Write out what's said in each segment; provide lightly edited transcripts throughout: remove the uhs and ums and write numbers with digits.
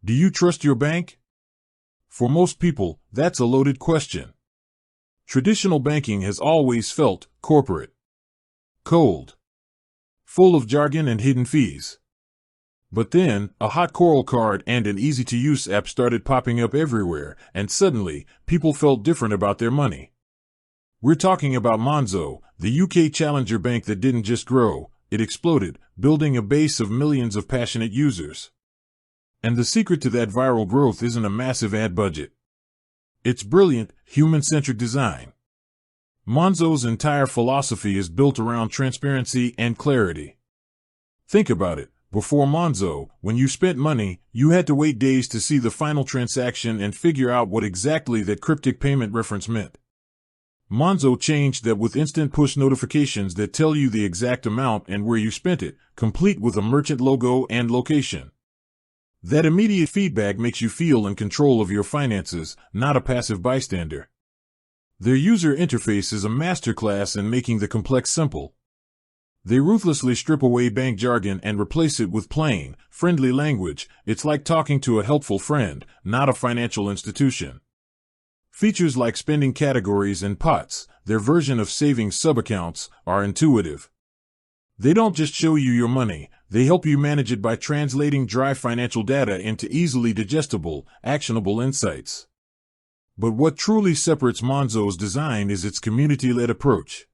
Do you trust your bank? For most people, that's a loaded question. Traditional banking has always felt corporate, cold, full of jargon and hidden fees. But then, a hot coral card and an easy-to-use app started popping up everywhere, and suddenly, people felt different about their money. We're talking about Monzo, the UK challenger bank that didn't just grow, it exploded, building a base of millions of passionate users. And the secret to that viral growth isn't a massive ad budget. It's brilliant, human-centric design. Monzo's entire philosophy is built around transparency and clarity. Think about it. Before Monzo, when you spent money, you had to wait days to see the final transaction and figure out what exactly that cryptic payment reference meant. Monzo changed that with instant push notifications that tell you the exact amount and where you spent it, complete with a merchant logo and location. That immediate feedback makes you feel in control of your finances, not a passive bystander. Their user interface is a masterclass in making the complex simple. They ruthlessly strip away bank jargon and replace it with plain, friendly language. It's like talking to a helpful friend, not a financial institution. Features like spending categories and pots, their version of saving sub-accounts, are intuitive. They don't just show you your money, they help you manage it by translating dry financial data into easily digestible, actionable insights. But what truly separates Monzo's design is its community-led approach.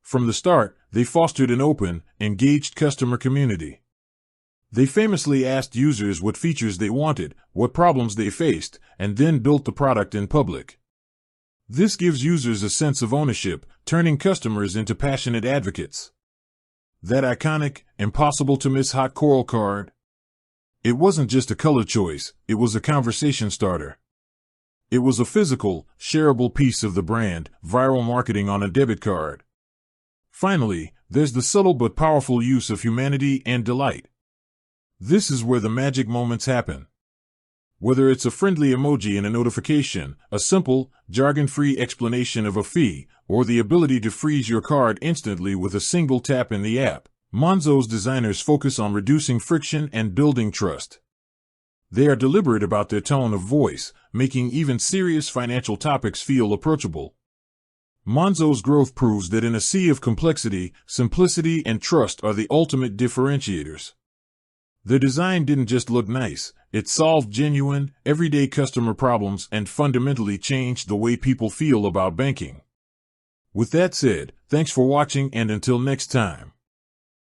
From the start, they fostered an open, engaged customer community. They famously asked users what features they wanted, what problems they faced, and then built the product in public. This gives users a sense of ownership, turning customers into passionate advocates. That iconic, impossible-to-miss hot coral card? It wasn't just a color choice, it was a conversation starter. It was a physical, shareable piece of the brand, viral marketing on a debit card. Finally, there's the subtle but powerful use of humanity and delight. This is where the magic moments happen. Whether it's a friendly emoji in a notification, a simple, jargon-free explanation of a fee, or the ability to freeze your card instantly with a single tap in the app, Monzo's designers focus on reducing friction and building trust. They are deliberate about their tone of voice, making even serious financial topics feel approachable. Monzo's growth proves that in a sea of complexity, simplicity and trust are the ultimate differentiators. Their design didn't just look nice, it solved genuine, everyday customer problems and fundamentally changed the way people feel about banking. With that said, thanks for watching and until next time.